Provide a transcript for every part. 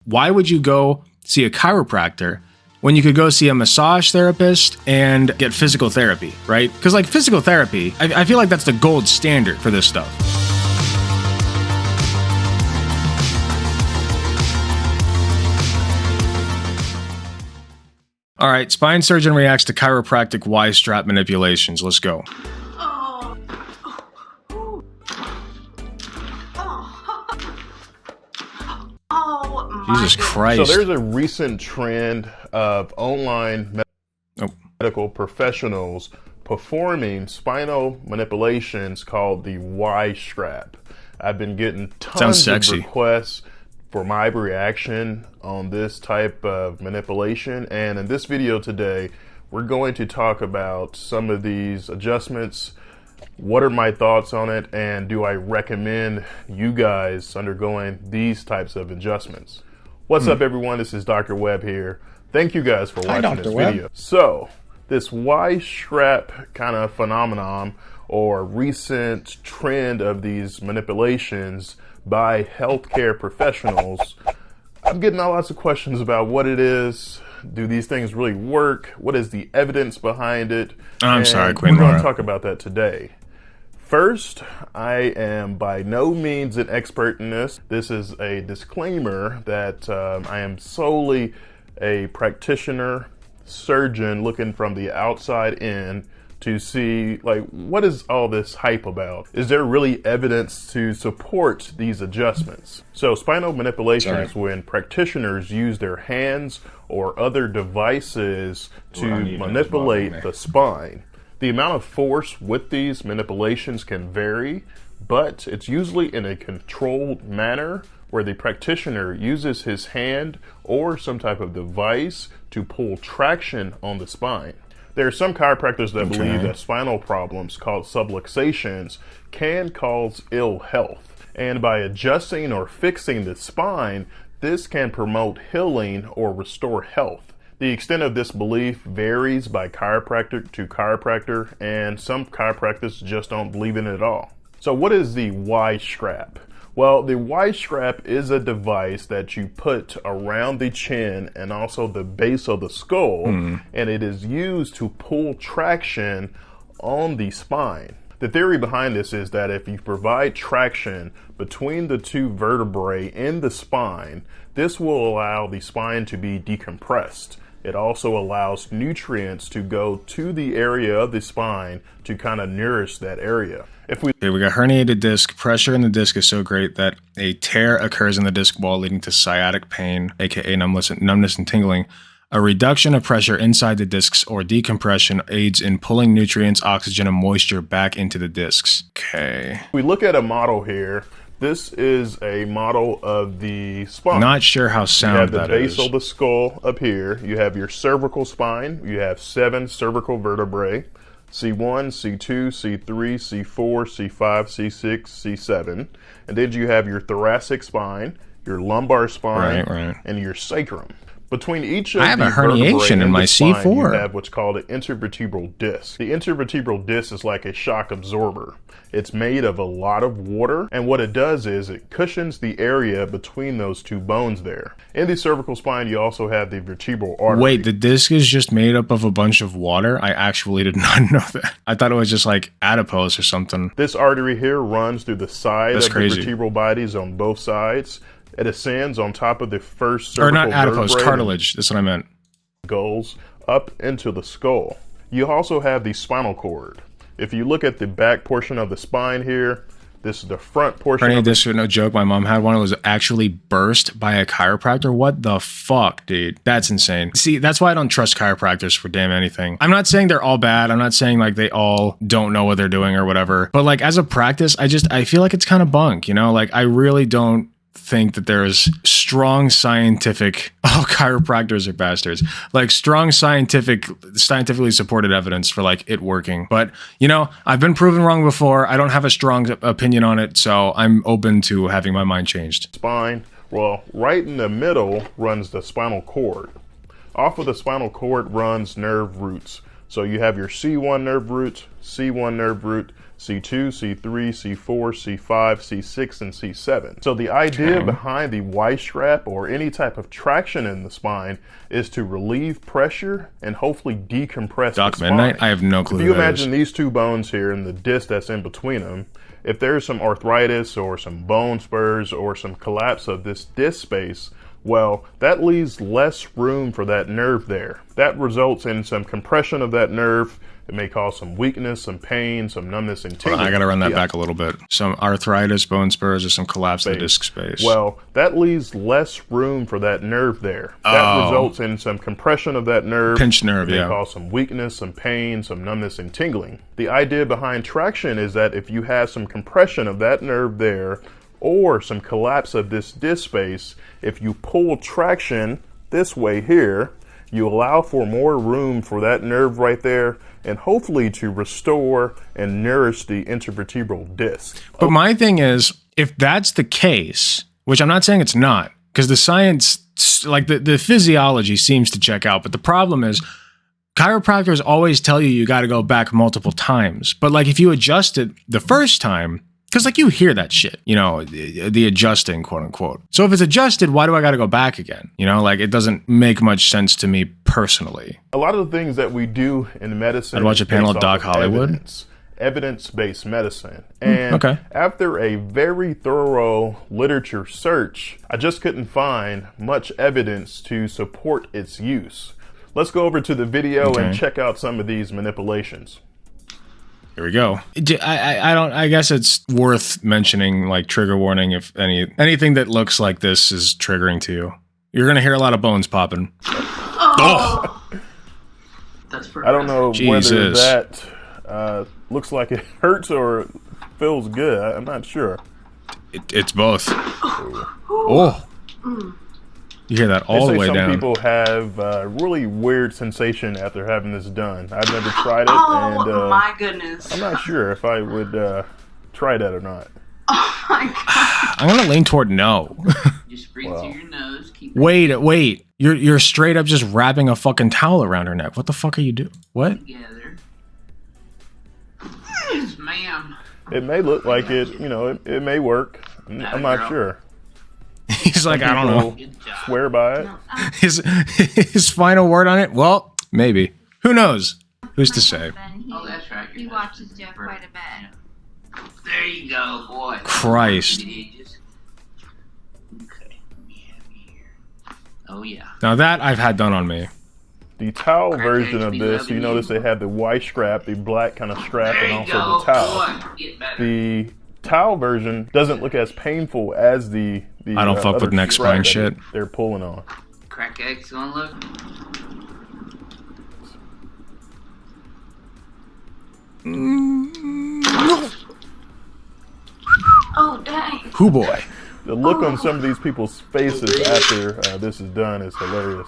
why would you go see a chiropractor when you could go see a massage therapist and get physical therapy, right? Because like physical therapy, I feel like that's the gold standard for this stuff. All right, spine surgeon reacts to chiropractic Y-strap manipulations. Let's go. Jesus Christ. So there's a recent trend of online medical professionals performing spinal manipulations called the Y-strap. I've been getting tons of requests for my reaction on this type of manipulation, and in this video today we're going to talk about some of these adjustments, what are my thoughts on it, and do I recommend you guys undergoing these types of adjustments. What's up everyone, this is Dr. Webb here. Thank you guys for watching this video. So this Y-strap kind of phenomenon or recent trend of these manipulations by healthcare professionals, I'm getting lots of questions about what it is. Do these things really work? What is the evidence behind it? I'm sorry, Queen We're Laura. going to talk about that today. First, I am by no means an expert in this. This is a disclaimer that I am solely a practitioner, surgeon looking from the outside in to see, like, what is all this hype about? Is there really evidence to support these adjustments? So spinal manipulation is when practitioners use their hands or other devices to manipulate the spine. The amount of force with these manipulations can vary, but it's usually in a controlled manner where the practitioner uses his hand or some type of device to pull traction on the spine. There are some chiropractors that believe that spinal problems called subluxations can cause ill health. And by adjusting or fixing the spine, this can promote healing or restore health. The extent of this belief varies by chiropractor to chiropractor, and some chiropractors just don't believe in it at all. So what is the Y-strap? Well, the Y-strap is a device that you put around the chin and also the base of the skull, and it is used to pull traction on the spine. The theory behind this is that if you provide traction between the two vertebrae in the spine, this will allow the spine to be decompressed. It also allows nutrients to go to the area of the spine to kind of nourish that area. We got herniated disc. Pressure in the disc is so great that a tear occurs in the disc wall, leading to sciatic pain, aka numbness and tingling. A reduction of pressure inside the discs or decompression aids in pulling nutrients, oxygen, and moisture back into the discs. Okay. We look at a model here. This is a model of the spine. Not sure how sound that is. You have the base of the skull up here. You have your cervical spine. You have 7 cervical vertebrae. C1, C2, C3, C4, C5, C6, C7. And then you have your thoracic spine, your lumbar spine, and your sacrum. Between each of I have a herniation in my C4. You have what's called an intervertebral disc. The intervertebral disc is like a shock absorber. It's made of a lot of water, and what it does is it cushions the area between those two bones there. In the cervical spine, you also have the vertebral artery. Wait, the disc is just made up of a bunch of water? I actually did not know that. I thought it was just like adipose or something. This artery here runs through the side of the vertebral bodies on both sides. It ascends on top of the first cervical vertebrae. Or not adipose, cartilage. That's what I meant. Goes up into the skull. You also have the spinal cord. If you look at the back portion of the spine here, this is the front portion. Herniated disc, no joke. My mom had one. It was actually burst by a chiropractor. What the fuck, dude? That's insane. See, that's why I don't trust chiropractors for damn anything. I'm not saying they're all bad. I'm not saying like they all don't know what they're doing or whatever. But like as a practice, I feel like it's kind of bunk, you know? Like I really don't think that there's strong scientific chiropractors are bastards, like strong scientifically supported evidence for like it working. But you know, I've been proven wrong before. I don't have a strong opinion on it, so I'm open to having my mind changed. Spine, well, right in the middle runs the spinal cord. Off of the spinal cord runs nerve roots. So you have your C1 nerve roots, C1 nerve root, C2, C3, C4, C5, C6, and C7. So the idea behind the Y strap or any type of traction in the spine is to relieve pressure and hopefully decompress the spine. Midnight? I have no clue. If you imagine these two bones here and the disc that's in between them, if there's some arthritis or some bone spurs or some collapse of this disc space, well, that leaves less room for that nerve there. That results in some compression of that nerve. It may cause some weakness, some pain, some numbness, and tingling. I gotta run that back a little bit. Some arthritis, bone spurs, or some collapse of the disc space. Well, that leaves less room for that nerve there. That results in some compression of that nerve. Pinched nerve, it may cause some weakness, some pain, some numbness, and tingling. The idea behind traction is that if you have some compression of that nerve there, or some collapse of this disc space, if you pull traction this way here, you allow for more room for that nerve right there, and hopefully to restore and nourish the intervertebral disc. But my thing is, if that's the case, which I'm not saying it's not, because the science, like the physiology seems to check out, but the problem is chiropractors always tell you got to go back multiple times. But like if you adjust it the first time, because like you hear that shit, you know, the adjusting, quote unquote. So if it's adjusted, why do I got to go back again? You know, like it doesn't make much sense to me personally. A lot of the things that we do in medicine. I'd watch a panel of Doc Hollywood. Evidence-based medicine. And after a very thorough literature search, I just couldn't find much evidence to support its use. Let's go over to the video and check out some of these manipulations. Here we go. I guess it's worth mentioning, like, trigger warning if anything that looks like this is triggering to you. You're gonna hear a lot of bones popping. Oh! That's I don't know whether that looks like it hurts or feels good. I'm not sure. It's both. Oh. You hear that all the way down. Some people have really weird sensation after having this done. I've never tried it, and my goodness, I'm not sure if I would try that or not. Oh my god! I'm gonna lean toward no. Just breathe through your nose. Keep wait! You're straight up just wrapping a fucking towel around her neck. What the fuck are you doing? What? Together. Yes, ma'am. It may look like it. You know, it may work. I'm not sure. He's like, I don't know. Swear by it. His final word on it? Well, maybe. Who knows? Who's to say? Oh, that's right. He watches Jeff quite a bit. There you go, boy. Christ. Okay. Oh yeah. Now that I've had done on me. The towel version of this, you notice they have the white strap, the black kind of strap, and also the towel. The towel version doesn't look as painful as the I don't fuck with neck spine shit. They're pulling on. Crack eggs gonna look. Oh dang! Hoo boy. The look on some of these people's faces after this is done is hilarious.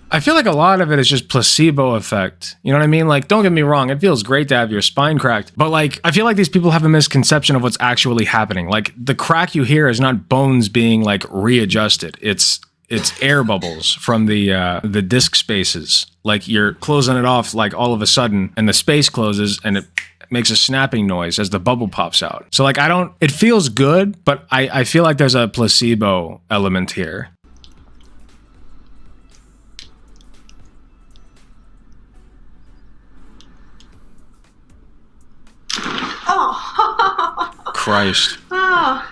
I feel like a lot of it is just placebo effect. You know what I mean? Like, don't get me wrong, it feels great to have your spine cracked, but like, I feel like these people have a misconception of what's actually happening. Like, the crack you hear is not bones being like readjusted. It's air bubbles from the disc spaces. Like, you're closing it off like all of a sudden, and the space closes, and it makes a snapping noise as the bubble pops out. So like, it feels good, but I feel like there's a placebo element here. Oh. Christ. Oh.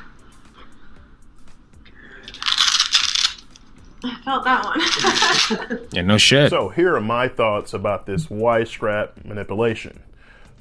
I felt that one. Yeah, no shit. So here are my thoughts about this Y strap manipulation.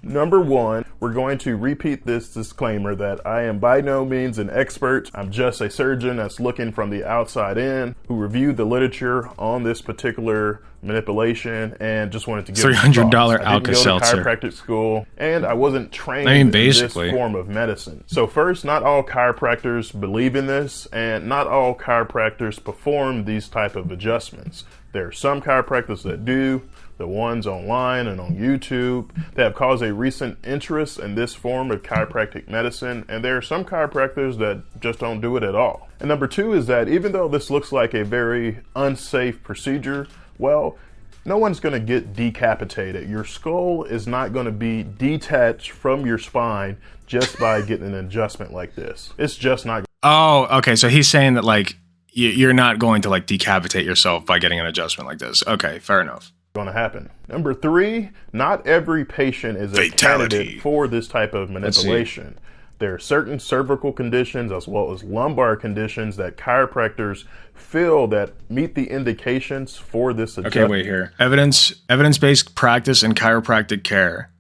Number one, we're going to repeat this disclaimer that I am by no means an expert. I'm just a surgeon that's looking from the outside in, who reviewed the literature on this particular manipulation and just wanted to give $300 Alka-Seltzer. I didn't go to chiropractic school, and I wasn't trained in this form of medicine. So first, not all chiropractors believe in this, and not all chiropractors perform these type of adjustments. There are some chiropractors that do. The ones online and on YouTube that have caused a recent interest in this form of chiropractic medicine, and there are some chiropractors that just don't do it at all. And number two is that even though this looks like a very unsafe procedure, well, No one's going to get decapitated. Your skull is not going to be detached from your spine just by getting an adjustment like this. It's just not. Oh, okay. So he's saying that like you're not going to like decapitate yourself by getting an adjustment like this. Okay, fair enough. Going to happen. Number 3, not every patient is a candidate for this type of manipulation. There are certain cervical conditions as well as lumbar conditions that chiropractors feel that meet the indications for this adjustment. Okay, wait here. Evidence-based practice in chiropractic care.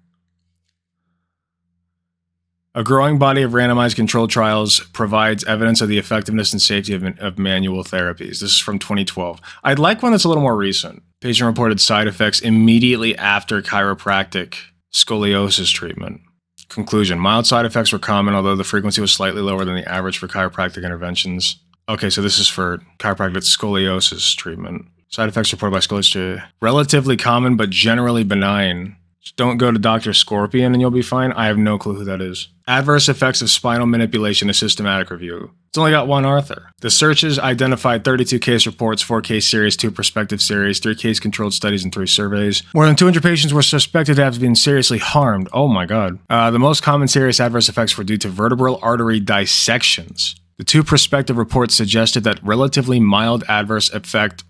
A growing body of randomized controlled trials provides evidence of the effectiveness and safety of manual therapies. This is from 2012. I'd like one that's a little more recent. Patient reported side effects immediately after chiropractic scoliosis treatment. Conclusion. Mild side effects were common, although the frequency was slightly lower than the average for chiropractic interventions. Okay, so this is for chiropractic scoliosis treatment. Side effects reported by scoliosis relatively common, but generally benign. Just don't go to Dr. Scorpion and you'll be fine. I have no clue who that is. Adverse effects of spinal manipulation, a systematic review. It's only got one author. The searches identified 32 case reports, 4 case series, 2 prospective series, 3 case controlled studies, and 3 surveys. More than 200 patients were suspected to have been seriously harmed. Oh my God. The most common serious adverse effects were due to vertebral artery dissections. The 2 prospective reports suggested that relatively mild adverse effects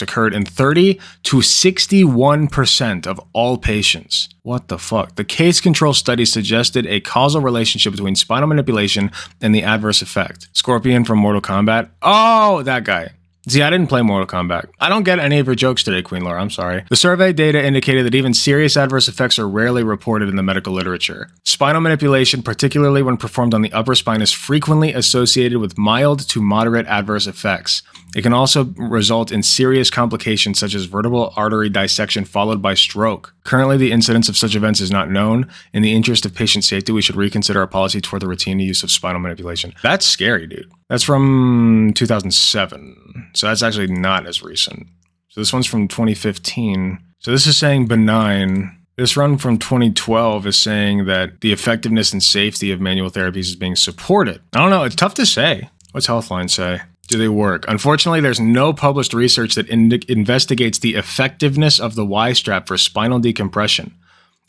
occurred in 30 to 61% of all patients. What the fuck? The case control study suggested a causal relationship between spinal manipulation and the adverse effect. Scorpion from Mortal Kombat. Oh, that guy. See, I didn't play Mortal Kombat. I don't get any of your jokes today, Queen Laura. I'm sorry. The survey data indicated that even serious adverse effects are rarely reported in the medical literature. Spinal manipulation, particularly when performed on the upper spine, is frequently associated with mild to moderate adverse effects. It can also result in serious complications such as vertebral artery dissection followed by stroke. Currently, the incidence of such events is not known. In the interest of patient safety, we should reconsider our policy toward the routine use of spinal manipulation. That's scary, dude. That's from 2007. So that's actually not as recent. So this one's from 2015. So this is saying benign. This run from 2012 is saying that the effectiveness and safety of manual therapies is being supported. I don't know. It's tough to say. What's Healthline say? Do they work? Unfortunately, there's no published research that investigates the effectiveness of the Y-strap for spinal decompression.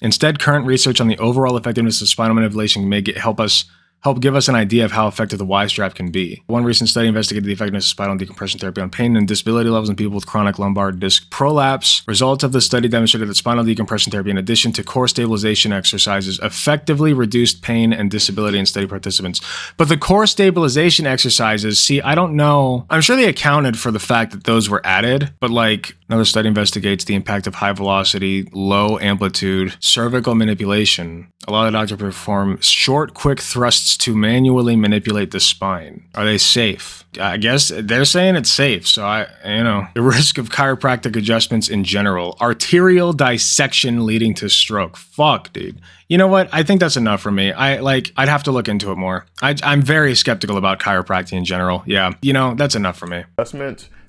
Instead, current research on the overall effectiveness of spinal manipulation may help give us an idea of how effective the Y-strap can be. One recent study investigated the effectiveness of spinal decompression therapy on pain and disability levels in people with chronic lumbar disc prolapse. Results of the study demonstrated that spinal decompression therapy, in addition to core stabilization exercises, effectively reduced pain and disability in study participants. But the core stabilization exercises, see, I don't know. I'm sure they accounted for the fact that those were added, but like another study investigates the impact of high velocity, low amplitude, cervical manipulation. A lot of doctors perform short, quick thrusts to manually manipulate the spine. Are they safe? I guess they're saying it's safe. So the risk of chiropractic adjustments in general, arterial dissection leading to stroke. Fuck, dude. You know what? I think that's enough for me. I'd have to look into it more. I'm very skeptical about chiropractic in general. Yeah. That's enough for me.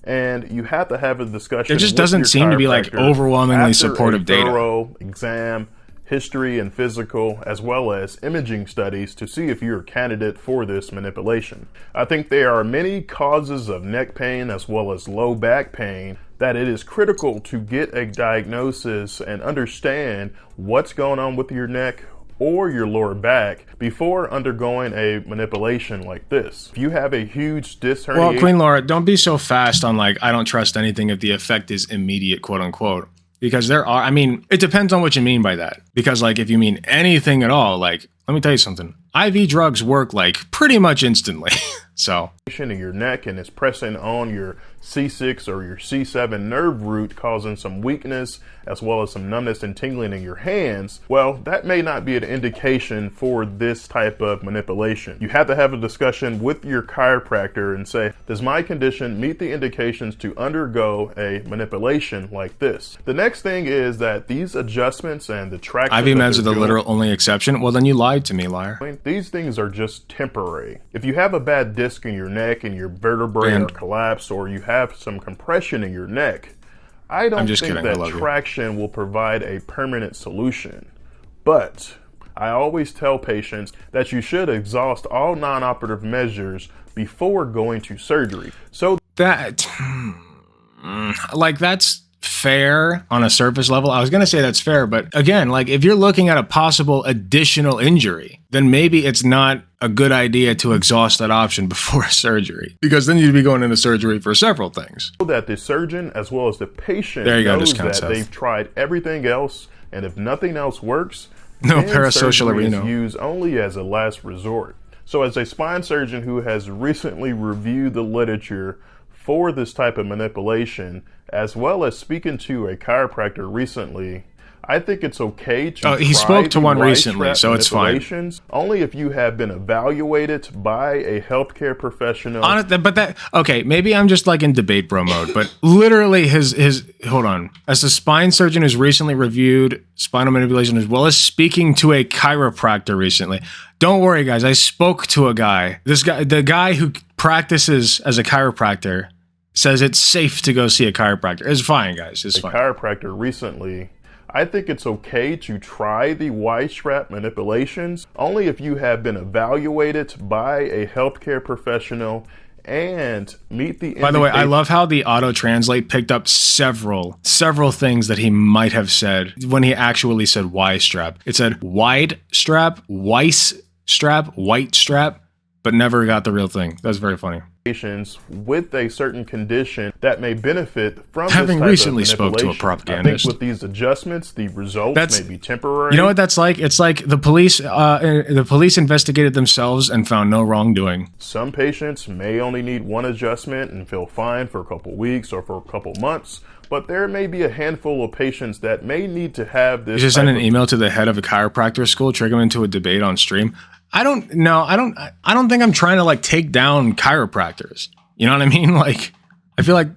And you have to have a discussion. There just doesn't seem to be like overwhelmingly supportive data. Thorough exam, history and physical, as well as imaging studies to see if you're a candidate for this manipulation. I think there are many causes of neck pain as well as low back pain that it is critical to get a diagnosis and understand what's going on with your neck or your lower back before undergoing a manipulation like this. If you have a huge disc herniation... Well, Queen Laura, don't be so fast on I don't trust anything if the effect is immediate, quote unquote. Because it depends on what you mean by that. Because if you mean anything at all, let me tell you something. IV drugs work pretty much instantly. So in your neck, and it's pressing on your C6 or your C7 nerve root, causing some weakness as well as some numbness and tingling in your hands. Well, that may not be an indication for this type of manipulation. You have to have a discussion with your chiropractor and say, does my condition meet the indications to undergo a manipulation like this? The next thing is that these adjustments and the traction IV meds are the literal only exception. Well, then you lied to me, liar. These things are just temporary. If you have a bad disc in your neck and your vertebrae are collapsed, or you have some compression in your neck, I don't think that traction will provide a permanent solution. But I always tell patients that you should exhaust all non-operative measures before going to surgery. So that's fair on a surface level. I was going to say that's fair, but again, like if you're looking at a possible additional injury, then maybe it's not a good idea to exhaust that option before surgery, because then you'd be going into surgery for several things. That the surgeon as well as the patient There you go, knows discount that Seth. they've tried everything else, and if nothing else works, No then parasocial surgery is arena. used only as a last resort. So as a spine surgeon who has recently reviewed the literature for this type of manipulation, as well as speaking to a chiropractor recently, I think it's okay to he try spoke to the one Y recently, strap so it's fine. manipulations only if you have been evaluated by a healthcare professional. Okay, maybe I'm just like in debate bro mode, but literally his hold on. As a spine surgeon who's recently reviewed spinal manipulation as well as speaking to a chiropractor recently. Don't worry guys, I spoke to a guy. The guy who practices as a chiropractor says it's safe to go see a chiropractor. It's fine guys, it's fine. Chiropractor recently, I think it's okay to try the Y-strap manipulations only if you have been evaluated by a healthcare professional and meet the. By the way, I love how the auto translate picked up several things that he might have said when he actually said Y strap. It said wide strap, Weiss strap, white strap, but never got the real thing. That's very funny. Patients with a certain condition that may benefit from Having this type recently of spoke to a manipulation. propagandist. I think with these adjustments, the results may be temporary. You know what that's like? It's like the police investigated themselves and found no wrongdoing. Some patients may only need one adjustment and feel fine for a couple weeks or for a couple months, but there may be a handful of patients that may need to have this. You just send an email to the head of a chiropractor school, trigger him into a debate on stream. I don't think I'm trying to like take down chiropractors. You know what I mean? Like, I feel like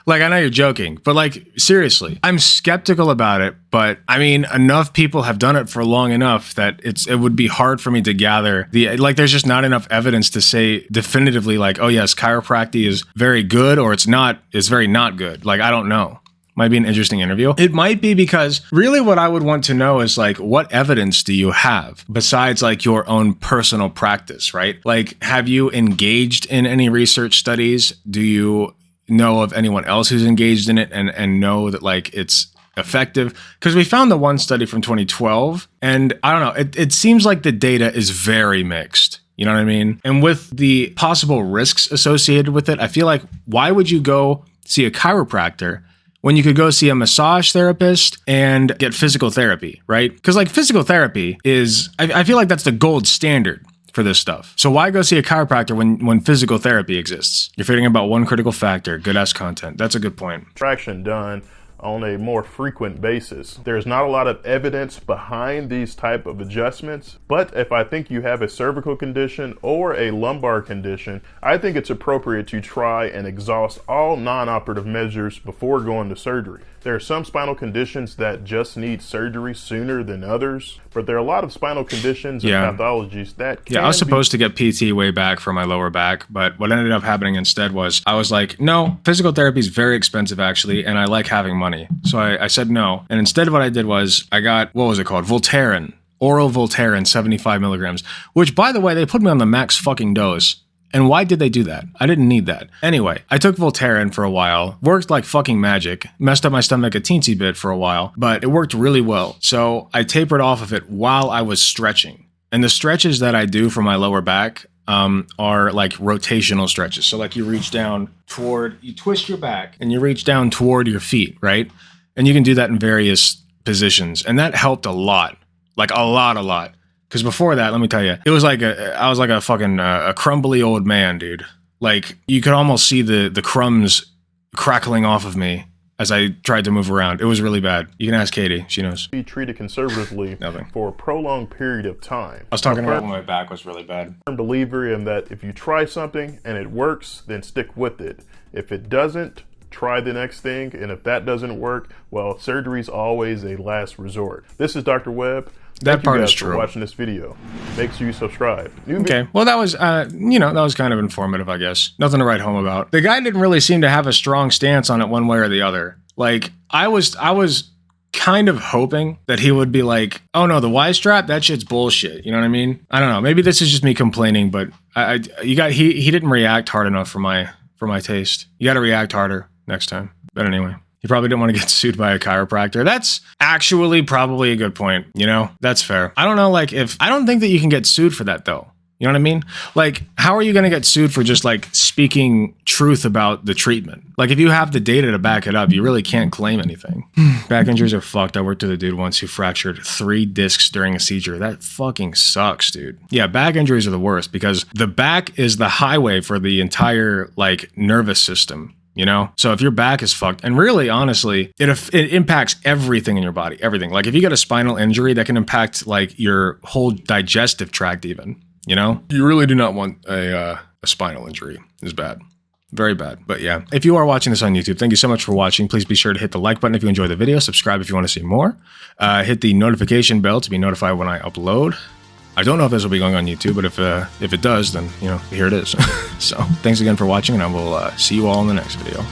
I know you're joking, but like seriously, I'm skeptical about it. But I mean, enough people have done it for long enough that it would be hard for me to gather there's just not enough evidence to say definitively like, oh yes, chiropractic is very good or it's very not good. Like, I don't know. Might be an interesting interview. It might be because really what I would want to know is like, what evidence do you have besides like your own personal practice, right? Like, have you engaged in any research studies? Do you know of anyone else who's engaged in it and know that like it's effective? Because we found the one study from 2012 and I don't know, it seems like the data is very mixed. You know what I mean? And with the possible risks associated with it, I feel like why would you go see a chiropractor when you could go see a massage therapist and get physical therapy, right? Because like physical therapy is, I feel like that's the gold standard for this stuff. So why go see a chiropractor when physical therapy exists? You're forgetting about one critical factor, good ass content. That's a good point. Traction done on a more frequent basis. There's not a lot of evidence behind these type of adjustments, but if I think you have a cervical condition or a lumbar condition, I think it's appropriate to try and exhaust all non-operative measures before going to surgery. There are some spinal conditions that just need surgery sooner than others, but there are a lot of spinal conditions and pathologies that can I was supposed to get PT way back for my lower back, but what ended up happening instead was I was like, no, physical therapy is very expensive actually, and I like having money. So I said no. And instead what I did was I got, what was it called? Voltaren, oral Voltaren, 75 milligrams, which by the way, they put me on the max fucking dose. And why did they do that? I didn't need that. Anyway, I took Voltaren for a while, worked like fucking magic, messed up my stomach a teensy bit for a while, but it worked really well. So I tapered off of it while I was stretching. And the stretches that I do for my lower back are like rotational stretches. So like you reach down you twist your back and you reach down toward your feet, right? And you can do that in various positions. And that helped a lot, like a lot. Because before that, let me tell you, it was like I was like a fucking a crumbly old man, dude. Like you could almost see the crumbs crackling off of me as I tried to move around. It was really bad. You can ask Katie, she knows. Be treated conservatively for a prolonged period of time. I was talking about when my back was really bad. I'm a believer in that if you try something and it works, then stick with it. If it doesn't, try the next thing. And if that doesn't work, well, surgery is always a last resort. This is Dr. Webb. That part is true. For watching this video. Make sure you subscribe. Okay. Well, that was, that was kind of informative, I guess. Nothing to write home about. The guy didn't really seem to have a strong stance on it one way or the other. Like, I was kind of hoping that he would be like, oh no, the Y strap, that shit's bullshit. You know what I mean? I don't know. Maybe this is just me complaining, but he didn't react hard enough for my taste. You got to react harder next time. But anyway. You probably didn't want to get sued by a chiropractor. That's actually probably a good point. You know, that's fair. I don't know, like I don't think that you can get sued for that though. You know what I mean? Like, how are you going to get sued for just like speaking truth about the treatment? Like, if you have the data to back it up, you really can't claim anything. Back injuries are fucked. I worked with a dude once who fractured 3 discs during a seizure. That fucking sucks, dude. Yeah, back injuries are the worst because the back is the highway for the entire like nervous system. You know, so if your back is fucked, and really, honestly, it impacts everything in your body, everything. Like, if you get a spinal injury, that can impact like your whole digestive tract, even. You know, you really do not want a spinal injury. It's bad. Very bad. But yeah, if you are watching this on YouTube, thank you so much for watching. Please be sure to hit the like button if you enjoyed the video. Subscribe if you want to see more. Hit the notification bell to be notified when I upload. I don't know if this will be going on YouTube, but if it does, then, you know, here it is. So thanks again for watching, and I will see you all in the next video.